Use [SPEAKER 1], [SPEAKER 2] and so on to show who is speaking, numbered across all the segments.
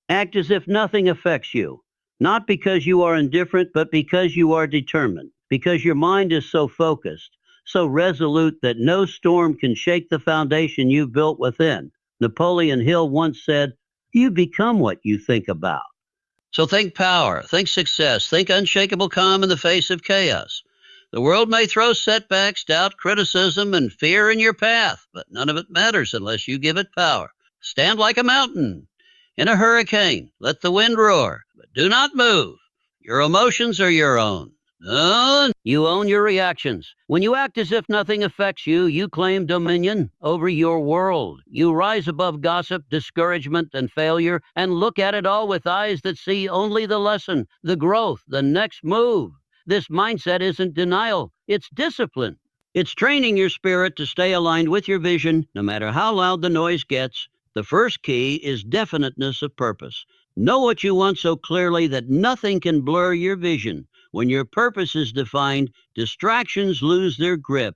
[SPEAKER 1] Act as if nothing affects you, not because you are indifferent, but because you are determined, because your mind is so focused, so resolute that no storm can shake the foundation you've built within. Napoleon Hill once said, "You become what you think about." So think power, think success, think unshakable calm in the face of chaos. The world may throw setbacks, doubt, criticism, and fear in your path, but none of it matters unless you give it power. Stand like a mountain. In a hurricane, let the wind roar, but do not move. Your emotions are your own. You own your reactions. When you act as if nothing affects you, you claim dominion over your world. You rise above gossip, discouragement, and failure, and look at it all with eyes that see only the lesson, the growth, the next move. This mindset isn't denial, it's discipline. It's training your spirit to stay aligned with your vision, no matter how loud the noise gets. The first key is definiteness of purpose. Know what you want so clearly that nothing can blur your vision. When your purpose is defined, distractions lose their grip.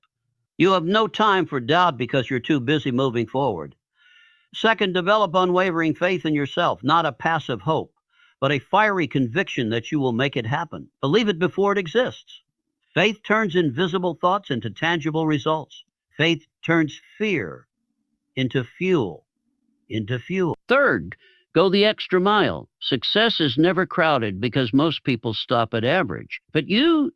[SPEAKER 1] You have no time for doubt because you're too busy moving forward. Second, develop unwavering faith in yourself, not a passive hope, but a fiery conviction that you will make it happen. Believe it before it exists. Faith turns invisible thoughts into tangible results. Faith turns fear into fuel. Third, go the extra mile. Success is never crowded because most people stop at average. But you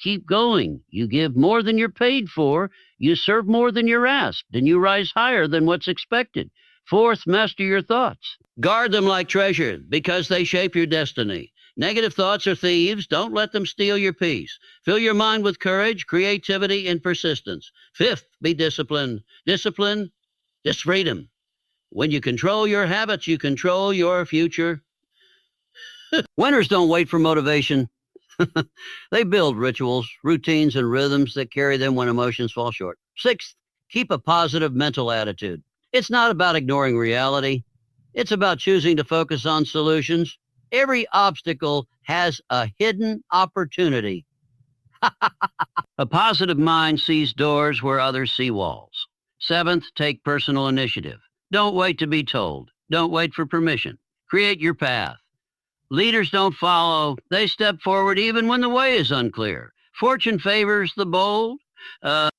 [SPEAKER 1] keep going. You give more than you're paid for. You serve more than you're asked. And you rise higher than what's expected. Fourth, master your thoughts. Guard them like treasure because they shape your destiny. Negative thoughts are thieves. Don't let them steal your peace. Fill your mind with courage, creativity, and persistence. Fifth, be disciplined. Discipline is freedom. When you control your habits, you control your future. Winners don't wait for motivation. They build rituals, routines, and rhythms that carry them when emotions fall short. Sixth, keep a positive mental attitude. It's not about ignoring reality. It's about choosing to focus on solutions. Every obstacle has a hidden opportunity. A positive mind sees doors where others see walls. Seventh, take personal initiative. Don't wait to be told. Don't wait for permission. Create your path. Leaders don't follow. They step forward even when the way is unclear. Fortune favors the bold.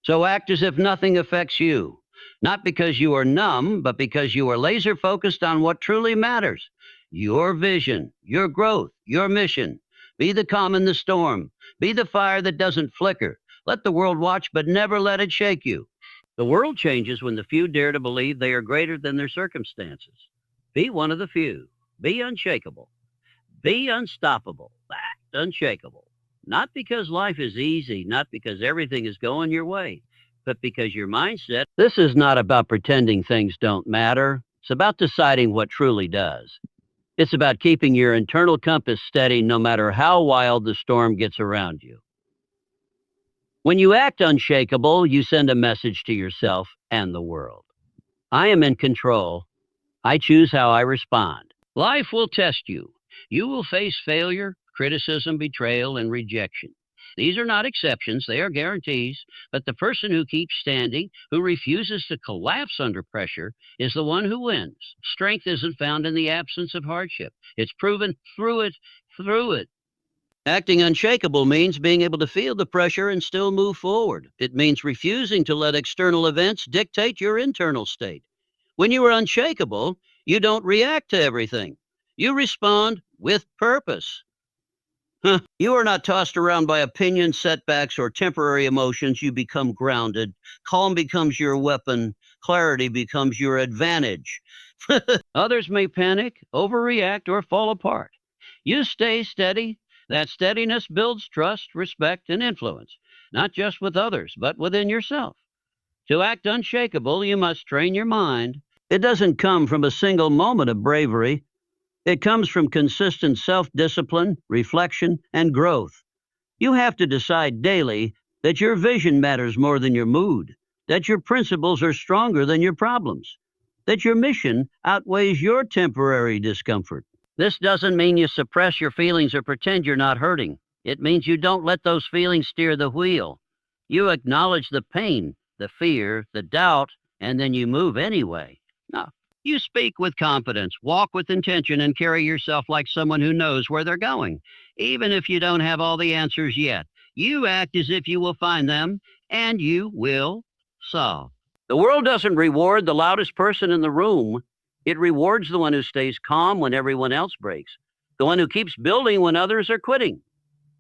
[SPEAKER 1] So act as if nothing affects you. Not because you are numb, but because you are laser focused on what truly matters. Your vision, your growth, your mission. Be the calm in the storm. Be the fire that doesn't flicker. Let the world watch, but never let it shake you. The world changes when the few dare to believe they are greater than their circumstances. Be one of the few. Be unshakable. Be unstoppable. Act unshakable. Not because life is easy, not because everything is going your way, but because your mindset. This is not about pretending things don't matter. It's about deciding what truly does. It's about keeping your internal compass steady no matter how wild the storm gets around you. When you act unshakable, you send a message to yourself and the world. I am in control. I choose how I respond. Life will test you. You will face failure, criticism, betrayal, and rejection. These are not exceptions, they are guarantees, but the person who keeps standing, who refuses to collapse under pressure, is the one who wins. Strength isn't found in the absence of hardship. It's proven through it. Acting unshakable means being able to feel the pressure and still move forward. It means refusing to let external events dictate your internal state. When you are unshakable, you don't react to everything. You respond with purpose. You are not tossed around by opinions, setbacks, or temporary emotions. You become grounded. Calm becomes your weapon. Clarity becomes your advantage. Others may panic, overreact, or fall apart. You stay steady. That steadiness builds trust, respect, and influence, not just with others, but within yourself. To act unshakable, you must train your mind. It doesn't come from a single moment of bravery. It comes from consistent self-discipline, reflection, and growth. You have to decide daily that your vision matters more than your mood, that your principles are stronger than your problems, that your mission outweighs your temporary discomfort. This doesn't mean you suppress your feelings or pretend you're not hurting. It means you don't let those feelings steer the wheel. You acknowledge the pain, the fear, the doubt, and then you move anyway. Now, You speak with confidence, walk with intention, and carry yourself like someone who knows where they're going. Even if you don't have all the answers yet, you act as if you will find them, and you will solve. The world doesn't reward the loudest person in the room. It rewards the one who stays calm when everyone else breaks, the one who keeps building when others are quitting,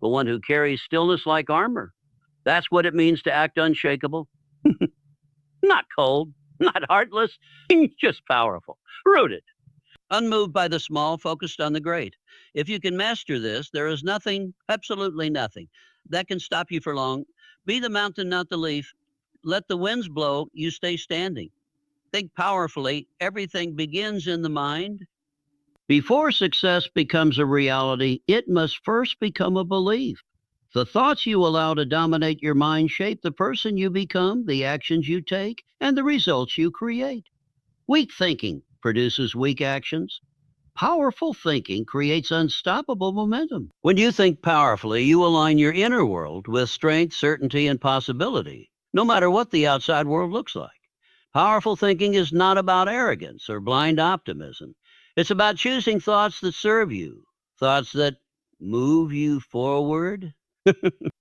[SPEAKER 1] the one who carries stillness like armor. That's what it means to act unshakable. Not cold, not heartless, just powerful, rooted. Unmoved by the small, focused on the great. If you can master this, there is nothing, absolutely nothing, that can stop you for long. Be the mountain, not the leaf. Let the winds blow, you stay standing. Think powerfully. Everything begins in the mind. Before success becomes a reality, it must first become a belief. The thoughts you allow to dominate your mind shape the person you become, the actions you take, and the results you create. Weak thinking produces weak actions. Powerful thinking creates unstoppable momentum. When you think powerfully, you align your inner world with strength, certainty, and possibility, no matter what the outside world looks like. Powerful thinking is not about arrogance or blind optimism. It's about choosing thoughts that serve you, thoughts that move you forward.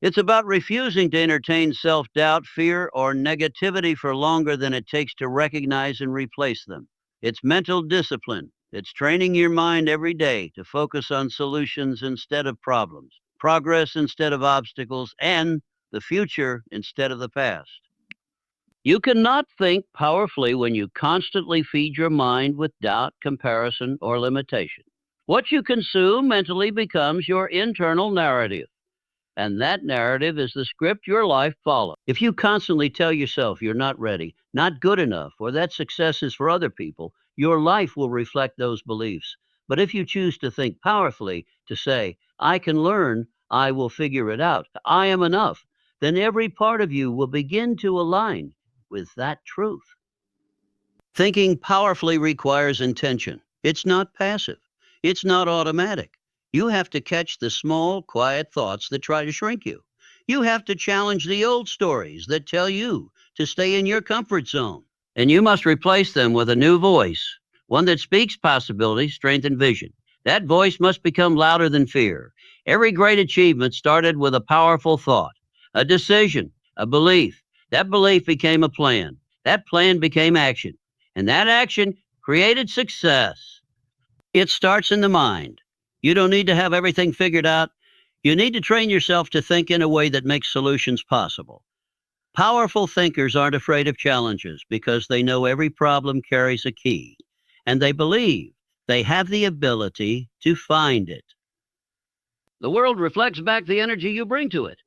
[SPEAKER 1] It's about refusing to entertain self-doubt, fear, or negativity for longer than it takes to recognize and replace them. It's mental discipline. It's training your mind every day to focus on solutions instead of problems, progress instead of obstacles, and the future instead of the past. You cannot think powerfully when you constantly feed your mind with doubt, comparison, or limitation. What you consume mentally becomes your internal narrative. And that narrative is the script your life follows. If you constantly tell yourself you're not ready, not good enough, or that success is for other people, your life will reflect those beliefs. But if you choose to think powerfully, to say, I can learn, I will figure it out, I am enough, then every part of you will begin to align with that truth. Thinking powerfully requires intention. It's not passive. It's not automatic. You have to catch the small, quiet thoughts that try to shrink you. You have to challenge the old stories that tell you to stay in your comfort zone. And you must replace them with a new voice, one that speaks possibility, strength, and vision. That voice must become louder than fear. Every great achievement started with a powerful thought, a decision, a belief. That belief became a plan. That plan became action. And that action created success. It starts in the mind. You don't need to have everything figured out. You need to train yourself to think in a way that makes solutions possible. Powerful thinkers aren't afraid of challenges because they know every problem carries a key, and they believe they have the ability to find it. The world reflects back the energy you bring to it.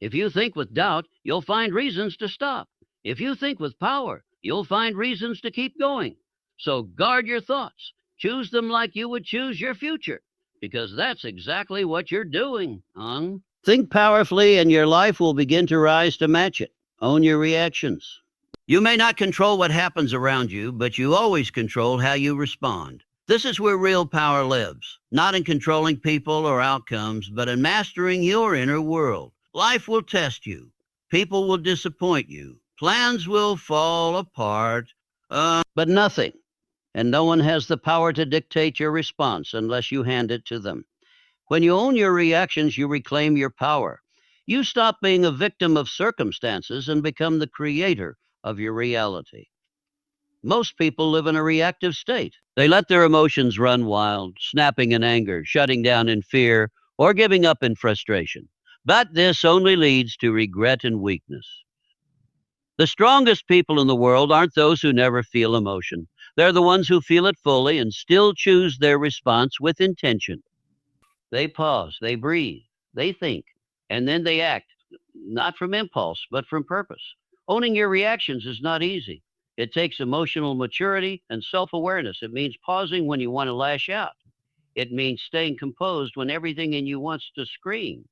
[SPEAKER 1] If you think with doubt, you'll find reasons to stop. If you think with power, you'll find reasons to keep going. So guard your thoughts. Choose them like you would choose your future, because that's exactly what you're doing, hon. Think powerfully, and your life will begin to rise to match it. Own your reactions. You may not control what happens around you, but you always control how you respond. This is where real power lives, not in controlling people or outcomes, but in mastering your inner world. Life will test you. People will disappoint you. Plans will fall apart, but nothing. And no one has the power to dictate your response unless you hand it to them. When you own your reactions, you reclaim your power. You stop being a victim of circumstances and become the creator of your reality. Most people live in a reactive state. They let their emotions run wild, snapping in anger, shutting down in fear, or giving up in frustration. But this only leads to regret and weakness. The strongest people in the world aren't those who never feel emotion. They're the ones who feel it fully and still choose their response with intention. They pause, they breathe, they think, and then they act, not from impulse, but from purpose. Owning your reactions is not easy. It takes emotional maturity and self-awareness. It means pausing when you want to lash out. It means staying composed when everything in you wants to scream.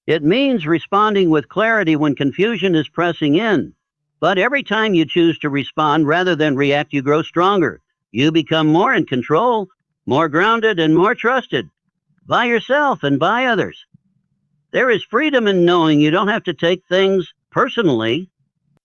[SPEAKER 1] It means responding with clarity when confusion is pressing in. But every time you choose to respond rather than react, you grow stronger. You become more in control, more grounded, and more trusted by yourself and by others. There is freedom in knowing you don't have to take things personally.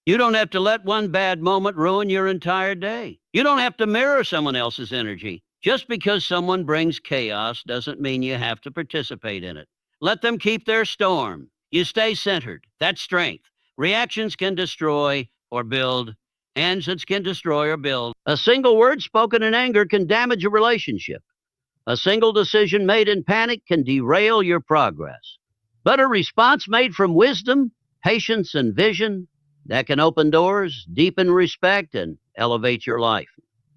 [SPEAKER 1] You don't have to let one bad moment ruin your entire day. You don't have to mirror someone else's energy. Just because someone brings chaos doesn't mean you have to participate in it. Let them keep their storm. You stay centered. That's strength. Reactions can destroy or build. Answers can destroy or build. A single word spoken in anger can damage a relationship. A single decision made in panic can derail your progress. But a response made from wisdom, patience, and vision that can open doors, deepen respect, and elevate your life.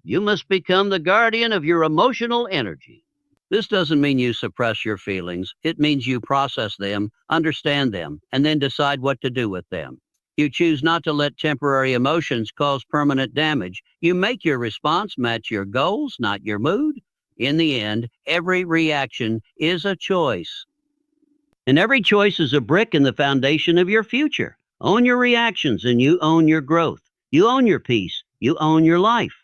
[SPEAKER 1] You must become the guardian of your emotional energy. This doesn't mean you suppress your feelings. It means you process them, understand them, and then decide what to do with them. You choose not to let temporary emotions cause permanent damage. You make your response match your goals, not your mood. In the end, every reaction is a choice. And every choice is a brick in the foundation of your future. Own your reactions and you own your growth. You own your peace. You own your life.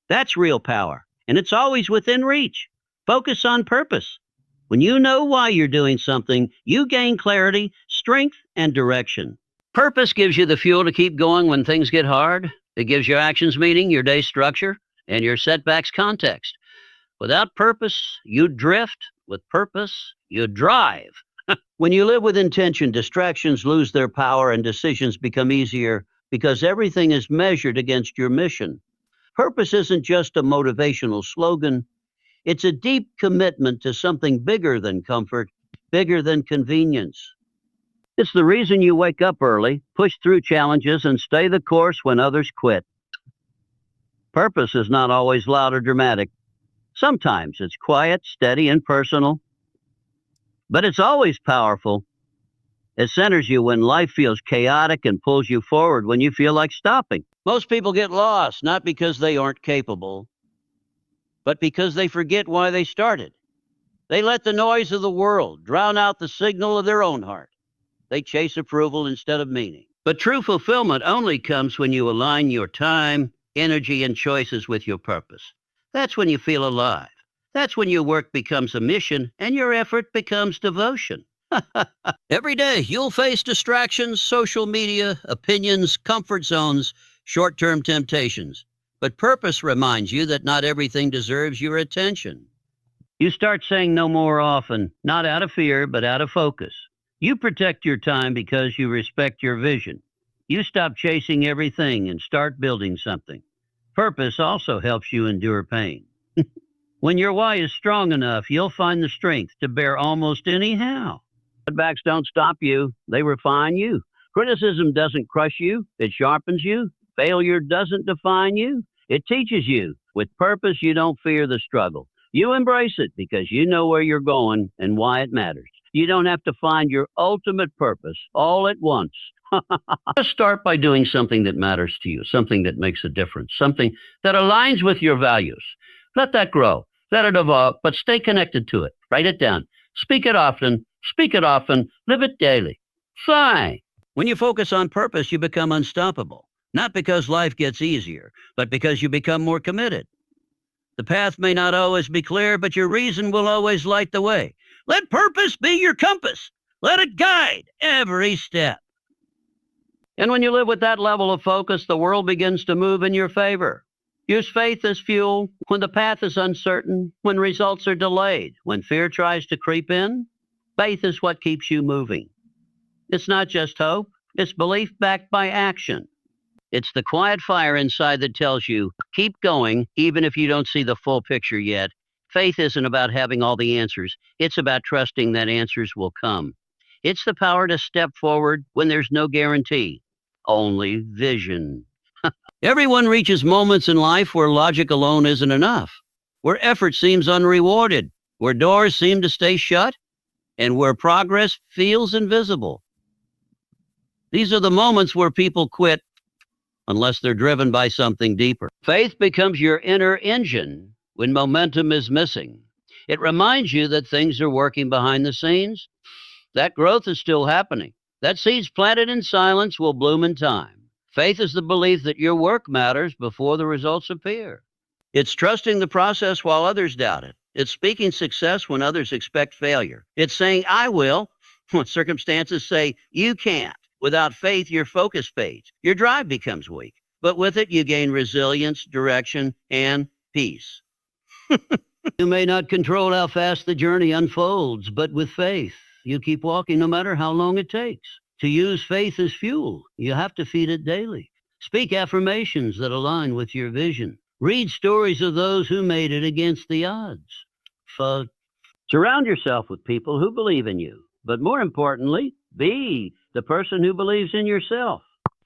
[SPEAKER 1] That's real power, and it's always within reach. Focus on purpose. When you know why you're doing something, you gain clarity, strength, and direction. Purpose gives you the fuel to keep going when things get hard. It gives your actions meaning, your day structure, and your setbacks context. Without purpose, you drift. With purpose, you drive. When you live with intention, distractions lose their power and decisions become easier because everything is measured against your mission. Purpose isn't just a motivational slogan. It's a deep commitment to something bigger than comfort, bigger than convenience. It's the reason you wake up early, push through challenges, and stay the course when others quit. Purpose is not always loud or dramatic. Sometimes it's quiet, steady, and personal. But it's always powerful. It centers you when life feels chaotic and pulls you forward when you feel like stopping. Most people get lost, not because they aren't capable, but because they forget why they started. They let the noise of the world drown out the signal of their own heart. They chase approval instead of meaning. But true fulfillment only comes when you align your time, energy, and choices with your purpose. That's when you feel alive. That's when your work becomes a mission and your effort becomes devotion. Every day, you'll face distractions, social media, opinions, comfort zones, short-term temptations. But purpose reminds you that not everything deserves your attention. You start saying no more often, not out of fear, but out of focus. You protect your time because you respect your vision. You stop chasing everything and start building something. Purpose also helps you endure pain. When your why is strong enough, you'll find the strength to bear almost anyhow. Setbacks don't stop you, they refine you. Criticism doesn't crush you, it sharpens you. Failure doesn't define you, it teaches you. With purpose, you don't fear the struggle. You embrace it because you know where you're going and why it matters. You don't have to find your ultimate purpose all at once. Just start by doing something that matters to you, something that makes a difference, something that aligns with your values. Let that grow. Let it evolve, but stay connected to it. Write it down. Speak it often. Live it daily. Fly. When you focus on purpose, you become unstoppable. Not because life gets easier, but because you become more committed. The path may not always be clear, but your reason will always light the way. Let purpose be your compass. Let it guide every step. And when you live with that level of focus, the world begins to move in your favor. Use faith as fuel when the path is uncertain, when results are delayed, when fear tries to creep in. Faith is what keeps you moving. It's not just hope, it's belief backed by action. It's the quiet fire inside that tells you, keep going, even if you don't see the full picture yet. Faith isn't about having all the answers. It's about trusting that answers will come. It's the power to step forward when there's no guarantee, only vision. Everyone reaches moments in life where logic alone isn't enough, where effort seems unrewarded, where doors seem to stay shut, and where progress feels invisible. These are the moments where people quit unless they're driven by something deeper. Faith becomes your inner engine when momentum is missing. It reminds you that things are working behind the scenes, that growth is still happening, that seeds planted in silence will bloom in time. Faith is the belief that your work matters before the results appear. It's trusting the process while others doubt it. It's speaking success when others expect failure. It's saying, I will, when circumstances say, you can't. Without faith, your focus fades. Your drive becomes weak. But with it, you gain resilience, direction, and peace. You may not control how fast the journey unfolds, but with faith, you keep walking no matter how long it takes. To use faith as fuel, you have to feed it daily. Speak affirmations that align with your vision. Read stories of those who made it against the odds. Surround yourself with people who believe in you. But more importantly, be the person who believes in yourself.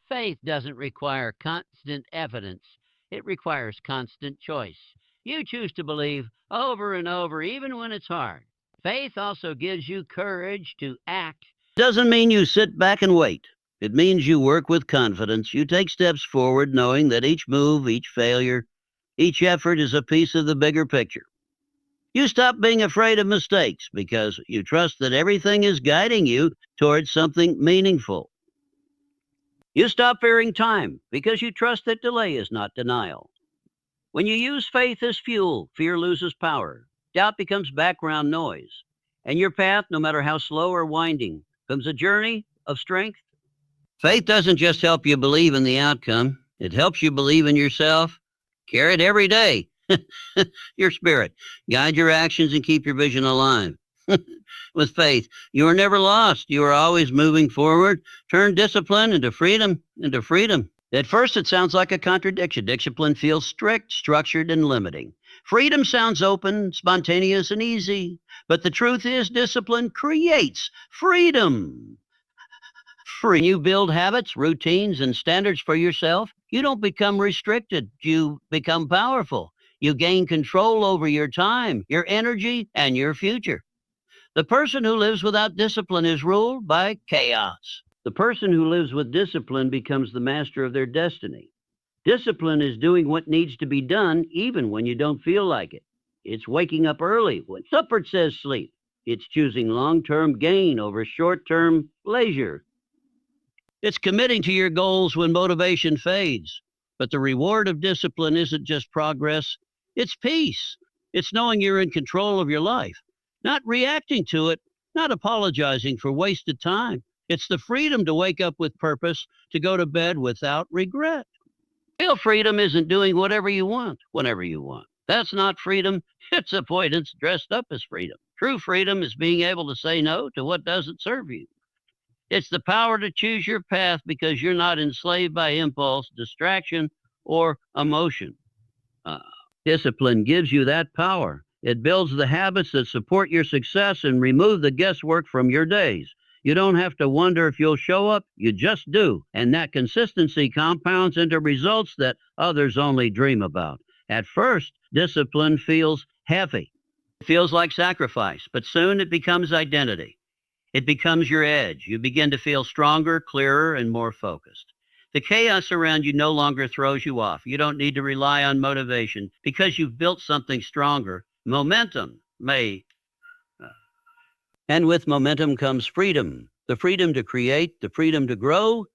[SPEAKER 1] Faith doesn't require constant evidence. It requires constant choice. You choose to believe over and over, even when it's hard. Faith also gives you courage to act. Doesn't mean you sit back and wait. It means you work with confidence. You take steps forward knowing that each move, each failure, each effort is a piece of the bigger picture. You stop being afraid of mistakes because you trust that everything is guiding you towards something meaningful. You stop fearing time because you trust that delay is not denial. When you use faith as fuel, fear loses power. Doubt becomes background noise. And your path, no matter how slow or winding, becomes a journey of strength. Faith doesn't just help you believe in the outcome. It helps you believe in yourself. Carry it every day. Your spirit. Guide your actions and keep your vision alive. With faith, you are never lost. You are always moving forward. Turn discipline into freedom, At first, it sounds like a contradiction. Discipline feels strict, structured, and limiting. Freedom sounds open, spontaneous, and easy. But the truth is, discipline creates freedom. When you build habits, routines, and standards for yourself, you don't become restricted. You become powerful. You gain control over your time, your energy, and your future. The person who lives without discipline is ruled by chaos. The person who lives with discipline becomes the master of their destiny. Discipline is doing what needs to be done even when you don't feel like it. It's waking up early when supper says sleep. It's choosing long-term gain over short-term leisure. It's committing to your goals when motivation fades. But the reward of discipline isn't just progress, it's peace. It's knowing you're in control of your life, not reacting to it, not apologizing for wasted time. It's the freedom to wake up with purpose, to go to bed without regret. Real freedom isn't doing whatever you want, whenever you want. That's not freedom. It's avoidance dressed up as freedom. True freedom is being able to say no to what doesn't serve you. It's the power to choose your path because you're not enslaved by impulse, distraction, or emotion. Discipline gives you that power. It builds the habits that support your success and remove the guesswork from your days. You don't have to wonder if you'll show up, you just do. And that consistency compounds into results that others only dream about. At first, discipline feels heavy. It feels like sacrifice, but soon it becomes identity. It becomes your edge. You begin to feel stronger, clearer, and more focused. The chaos around you no longer throws you off. You don't need to rely on motivation because you've built something stronger. Momentum may. And with momentum comes freedom. The freedom to create, the freedom to grow,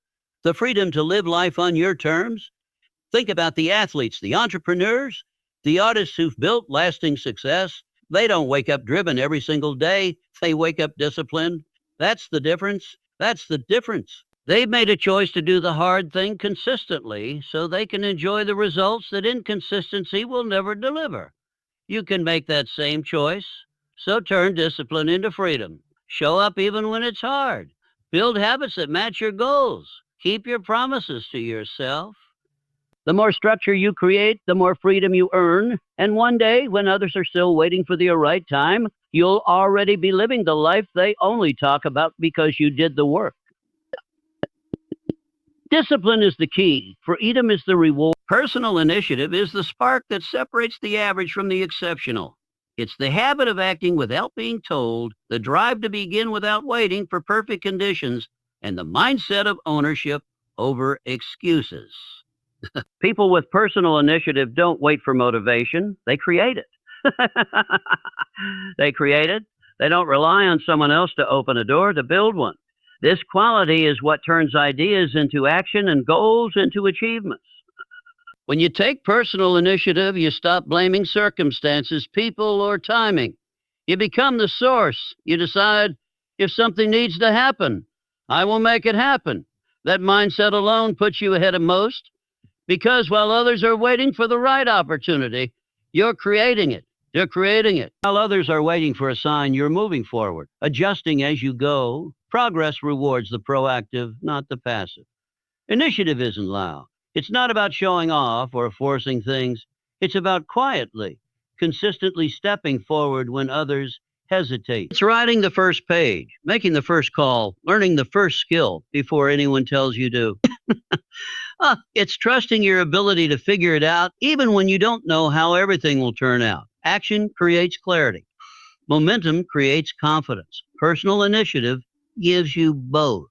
[SPEAKER 1] the freedom to live life on your terms. Think about the athletes, the entrepreneurs, the artists who've built lasting success. They don't wake up driven every single day. They wake up disciplined. That's the difference. They've made a choice to do the hard thing consistently so they can enjoy the results that inconsistency will never deliver. You can make that same choice. So turn discipline into freedom. Show up even when it's hard. Build habits that match your goals. Keep your promises to yourself. The more structure you create, the more freedom you earn. And one day, when others are still waiting for the right time, you'll already be living the life they only talk about because you did the work. Discipline is the key. Freedom is the reward. Personal initiative is the spark that separates the average from the exceptional. It's the habit of acting without being told, the drive to begin without waiting for perfect conditions, and the mindset of ownership over excuses. People with personal initiative don't wait for motivation. They create it. They create it. They don't rely on someone else to open a door to build one. This quality is what turns ideas into action and goals into achievements. When you take personal initiative, you stop blaming circumstances, people, or timing. You become the source. You decide if something needs to happen. I will make it happen. That mindset alone puts you ahead of most because while others are waiting for the right opportunity, you're creating it. You're creating it. While others are waiting for a sign, you're moving forward, adjusting as you go. Progress rewards the proactive, not the passive. Initiative isn't loud. It's not about showing off or forcing things. It's about quietly, consistently stepping forward when others hesitate. It's writing the first page, making the first call, learning the first skill before anyone tells you to. It's trusting your ability to figure it out even when you don't know how everything will turn out. Action creates clarity. Momentum creates confidence. Personal initiative gives you both.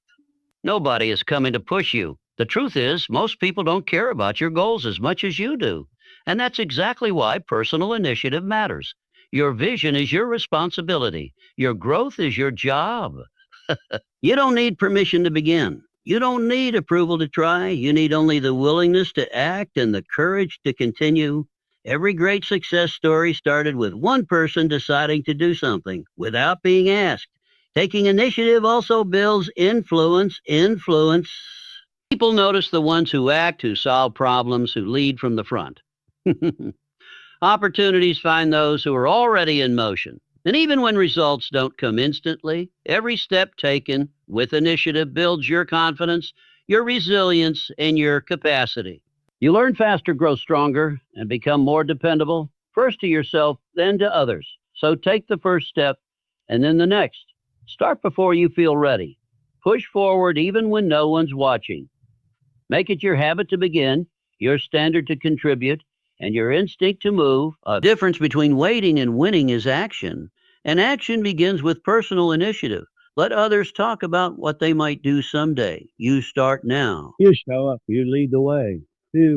[SPEAKER 1] Nobody is coming to push you. The truth is, most people don't care about your goals as much as you do. And that's exactly why personal initiative matters. Your vision is your responsibility. Your growth is your job. You don't need permission to begin. You don't need approval to try. You need only the willingness to act and the courage to continue. Every great success story started with one person deciding to do something without being asked. Taking initiative also builds influence. People notice the ones who act, who solve problems, who lead from the front. Opportunities find those who are already in motion. And even when results don't come instantly, every step taken with initiative builds your confidence, your resilience, and your capacity. You learn faster, grow stronger, and become more dependable, first to yourself, then to others. So take the first step and then the next. Start before you feel ready. Push forward even when no one's watching. Make it your habit to begin, your standard to contribute, and your instinct to move. A difference between waiting and winning is action, and action begins with personal initiative. Let others talk about what they might do someday. You start now. You show up. You lead the way. You